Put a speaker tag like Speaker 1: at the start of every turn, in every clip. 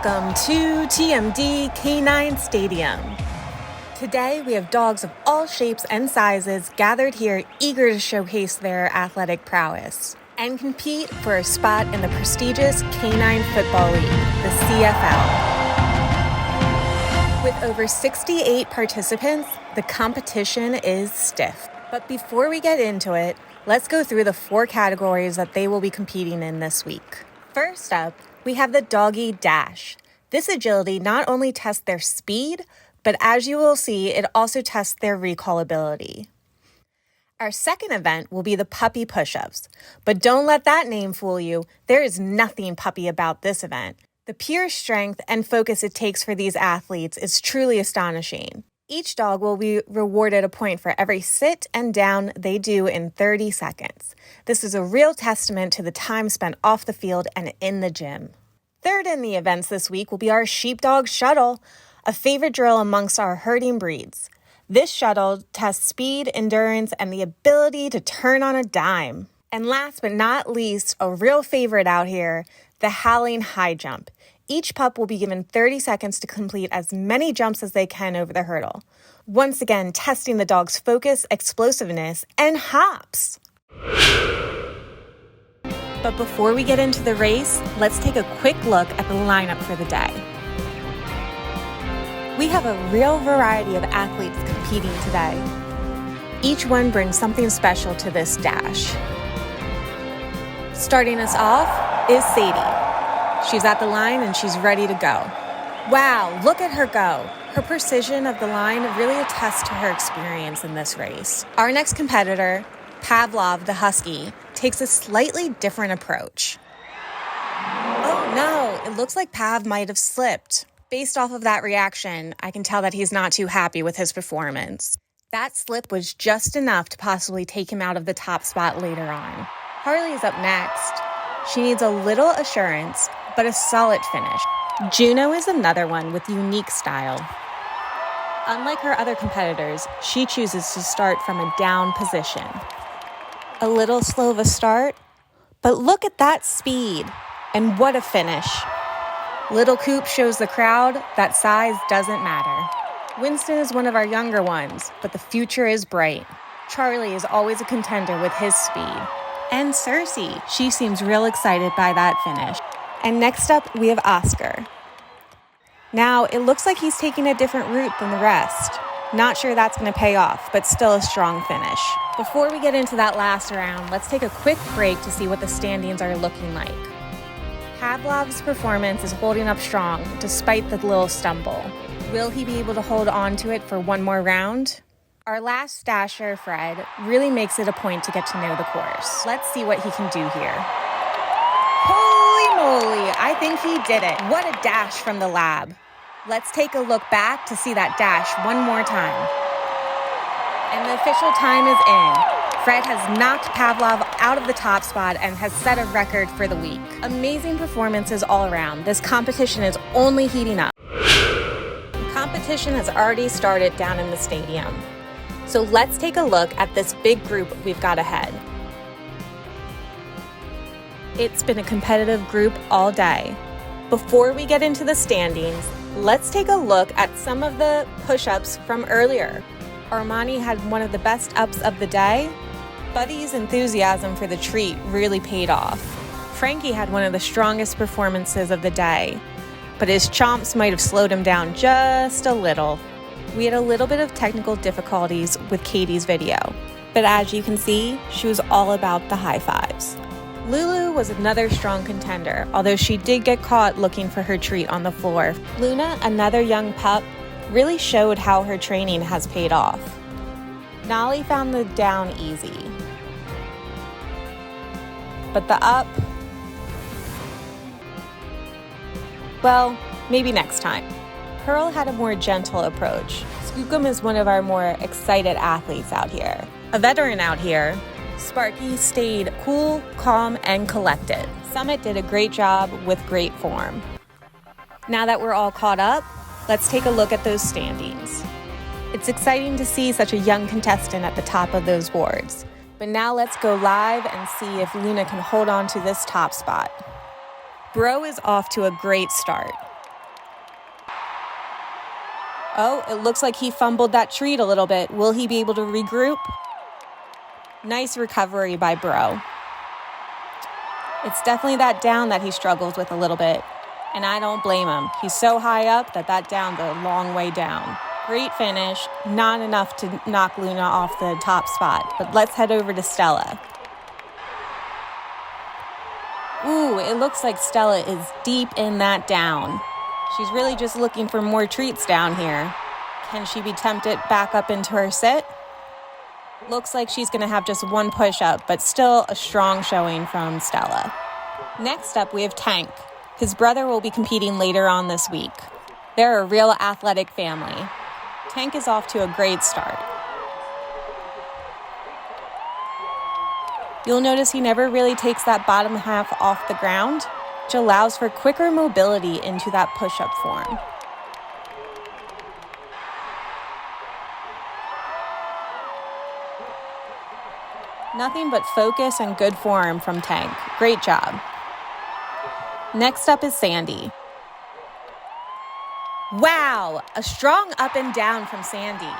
Speaker 1: Welcome to Tmd Canine Stadium. Today we have dogs of all shapes and sizes gathered here eager to showcase their athletic prowess and compete for a spot in the prestigious Canine Football League, the CFL. With over 68 participants, the competition is stiff. But before we get into it, let's go through the 4 categories that they will be competing in this week. First up, we have the Doggy Dash. This agility not only tests their speed, but as you will see, it also tests their recallability. Our second event will be the Puppy Push-Ups. But don't let that name fool you. There is nothing puppy about this event. The pure strength and focus it takes for these athletes is truly astonishing. Each dog will be rewarded a point for every sit and down they do in 30 seconds. This is a real testament to the time spent off the field and in the gym. Third in the events this week will be our Sheepdog Shuttle, a favorite drill amongst our herding breeds. This shuttle tests speed, endurance, and the ability to turn on a dime. And last but not least, a real favorite out here, the Howling High Jump. Each pup will be given 30 seconds to complete as many jumps as they can over the hurdle. Once again, testing the dog's focus, explosiveness, and hops. But before we get into the race, let's take a quick look at the lineup for the day. We have a real variety of athletes competing today. Each one brings something special to this dash. Starting us off is Sadie. She's at the line and she's ready to go. Wow, look at her go. Her precision of the line really attests to her experience in this race. Our next competitor, Pavlov the Husky, takes a slightly different approach. Oh no, it looks like Pav might have slipped. Based off of that reaction, I can tell that he's not too happy with his performance. That slip was just enough to possibly take him out of the top spot later on. Harley is up next. She needs a little assurance, but a solid finish. Juno is another one with unique style. Unlike her other competitors, she chooses to start from a down position. A little slow of a start, but look at that speed, and what a finish. Little Coop shows the crowd that size doesn't matter. Winston is one of our younger ones, but the future is bright. Charlie is always a contender with his speed. And Cersei, she seems real excited by that finish. And next up, we have Oscar. Now, it looks like he's taking a different route than the rest. Not sure that's going to pay off, but still a strong finish. Before we get into that last round, let's take a quick break to see what the standings are looking like. Pavlov's performance is holding up strong, despite the little stumble. Will he be able to hold on to it for one more round? Our last dasher, Fred, really makes it a point to get to know the course. Let's see what he can do here. Holy moly, I think he did it. What a dash from the lab. Let's take a look back to see that dash one more time. And the official time is in. Fred has knocked Pavlov out of the top spot and has set a record for the week. Amazing performances all around. This competition is only heating up. Competition has already started down in the stadium. So let's take a look at this big group we've got ahead. It's been a competitive group all day. Before we get into the standings, let's take a look at some of the push-ups from earlier. Armani had one of the best ups of the day. Buddy's enthusiasm for the treat really paid off. Frankie had one of the strongest performances of the day, but his chomps might have slowed him down just a little. We had a little bit of technical difficulties with Katie's video, but as you can see, she was all about the high fives. Lulu was another strong contender, although she did get caught looking for her treat on the floor. Luna, another young pup, really showed how her training has paid off. Nolly found the down easy, but the up, well, maybe next time. Pearl had a more gentle approach. Skookum is one of our more excited athletes out here. A veteran out here, Sparky stayed cool, calm, and collected. Summit did a great job with great form. Now that we're all caught up, let's take a look at those standings. It's exciting to see such a young contestant at the top of those boards. But now let's go live and see if Luna can hold on to this top spot. Bro is off to a great start. Oh, it looks like he fumbled that treat a little bit. Will he be able to regroup? Nice recovery by Bro. It's definitely that down that he struggles with a little bit, and I don't blame him. He's so high up that down's a long way down. Great finish, not enough to knock Luna off the top spot, but let's head over to Stella. Ooh, it looks like Stella is deep in that down. She's really just looking for more treats down here. Can she be tempted back up into her sit? Looks like she's going to have just one push-up, but still a strong showing from Stella. Next up, we have Tank. His brother will be competing later on this week. They're a real athletic family. Tank is off to a great start. You'll notice he never really takes that bottom half off the ground, which allows for quicker mobility into that push-up form. Nothing but focus and good form from Tank. Great job. Next up is Sandy. Wow, a strong up and down from Sandy.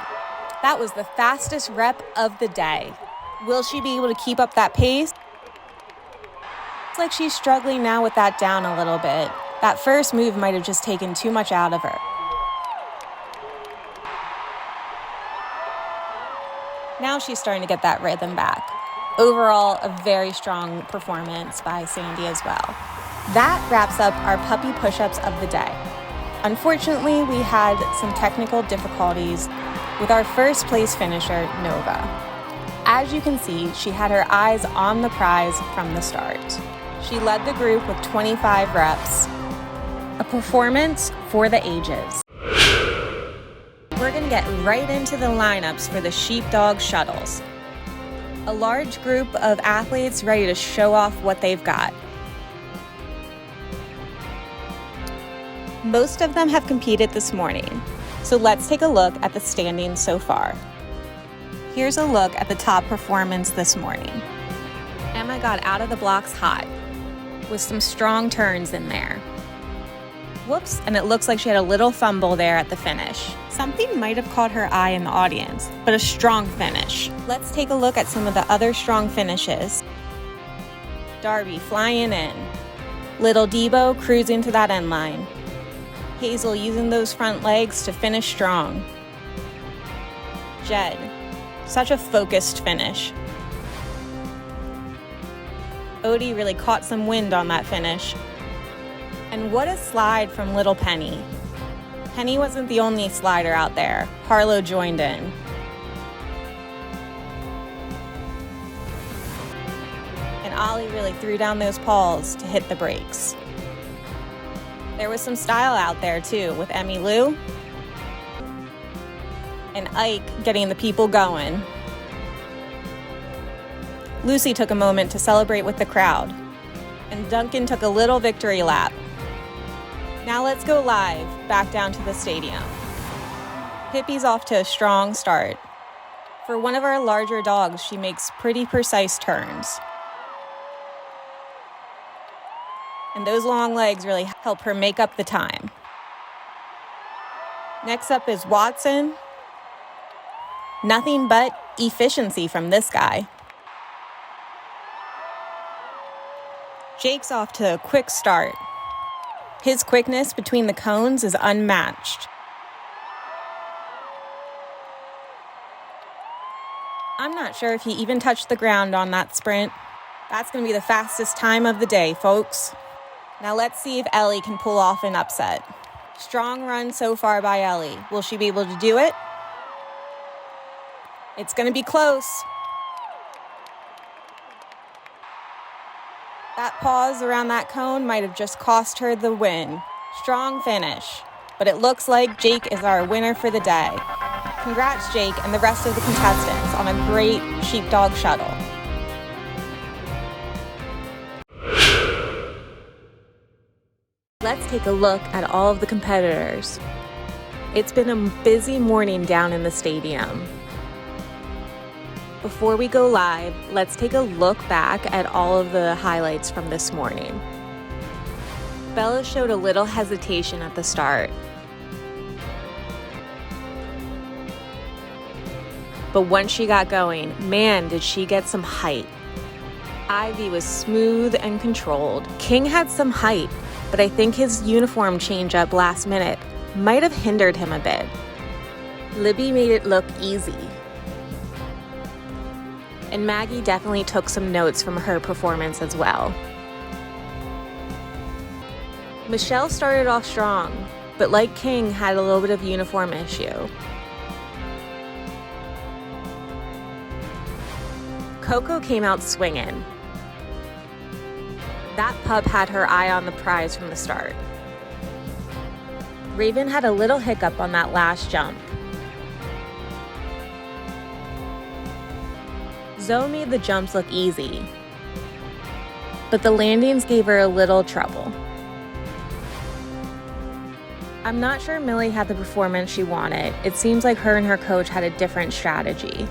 Speaker 1: That was the fastest rep of the day. Will she be able to keep up that pace? It's like she's struggling now with that down a little bit. That first move might have just taken too much out of her. Now she's starting to get that rhythm back. Overall, a very strong performance by Sandy as well. That wraps up our puppy push-ups of the day. Unfortunately, we had some technical difficulties with our first place finisher, Nova. As you can see, she had her eyes on the prize from the start. She led the group with 25 reps, a performance for the ages. We're going to get right into the lineups for the sheepdog shuttles. A large group of athletes ready to show off what they've got. Most of them have competed this morning, so let's take a look at the standings so far. Here's a look at the top performance this morning. Emma got out of the blocks hot, with some strong turns in there. Whoops, and it looks like she had a little fumble there at the finish. Something might have caught her eye in the audience, but a strong finish. Let's take a look at some of the other strong finishes. Darby flying in. Little Debo cruising to that end line. Hazel using those front legs to finish strong. Jed, such a focused finish. Odie really caught some wind on that finish. And what a slide from little Penny. Penny wasn't the only slider out there. Harlow joined in. And Ollie really threw down those paws to hit the brakes. There was some style out there too with Emmy Lou and Ike getting the people going. Lucy took a moment to celebrate with the crowd, and Duncan took a little victory lap. Now let's go live back down to the stadium. Pippi's off to a strong start. For one of our larger dogs, she makes pretty precise turns. And those long legs really help her make up the time. Next up is Watson. Nothing but efficiency from this guy. Jake's off to a quick start. His quickness between the cones is unmatched. I'm not sure if he even touched the ground on that sprint. That's going to be the fastest time of the day, folks. Now let's see if Ellie can pull off an upset. Strong run so far by Ellie. Will she be able to do it? It's going to be close. That pause around that cone might have just cost her the win. Strong finish. But it looks like Jake is our winner for the day. Congrats, Jake, and the rest of the contestants on a great sheepdog shuttle. Let's take a look at all of the competitors. It's been a busy morning down in the stadium. Before we go live, let's take a look back at all of the highlights from this morning. Bella showed a little hesitation at the start. But once she got going, man, did she get some height. Ivy was smooth and controlled. King had some height, but I think his uniform change-up last minute might have hindered him a bit. Libby made it look easy. And Maggie definitely took some notes from her performance as well. Michelle started off strong, but like King, had a little bit of uniform issue. Coco came out swinging. That pup had her eye on the prize from the start. Raven had a little hiccup on that last jump. Zoe made the jumps look easy, but the landings gave her a little trouble. I'm not sure Millie had the performance she wanted. It seems like her and her coach had a different strategy.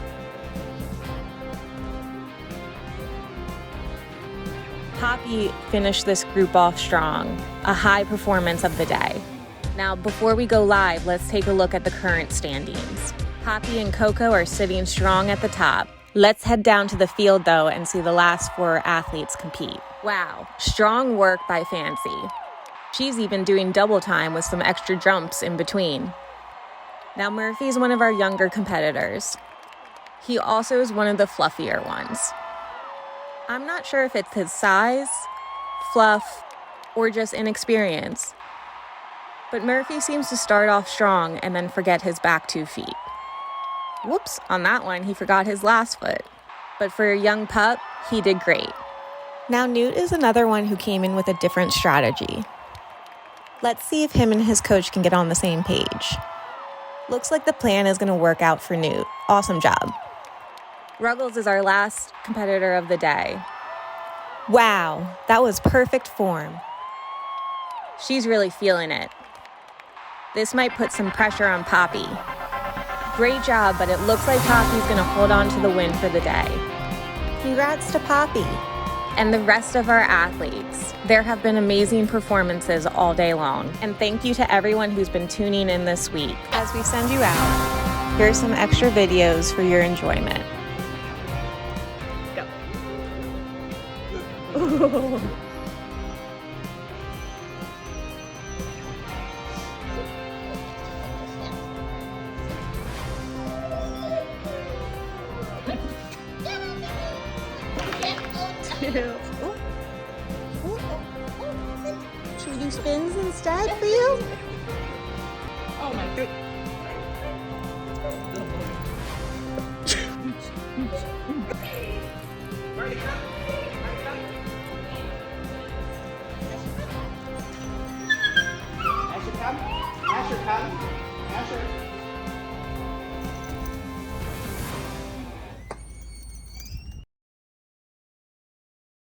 Speaker 1: Poppy finished this group off strong, a high performance of the day. Now, before we go live, let's take a look at the current standings. Poppy and Coco are sitting strong at the top. Let's head down to the field, though, and see the last 4 athletes compete. Wow, strong work by Fancy. She's even doing double time with some extra jumps in between. Now, Murphy's one of our younger competitors. He also is one of the fluffier ones. I'm not sure if it's his size, fluff, or just inexperience. But Murphy seems to start off strong and then forget his back 2 feet. Whoops, on that one, he forgot his last foot. But for a young pup, he did great. Now Newt is another one who came in with a different strategy. Let's see if him and his coach can get on the same page. Looks like the plan is going to work out for Newt. Awesome job. Ruggles is our last competitor of the day. Wow, that was perfect form. She's really feeling it. This might put some pressure on Poppy. Great job, but it looks like Poppy's going to hold on to the win for the day. Congrats to Poppy. And the rest of our athletes. There have been amazing performances all day long. And thank you to everyone who's been tuning in this week. As we send you out, here's some extra videos for your enjoyment. Go. Should we do spins instead for you? Oh my god. Ready?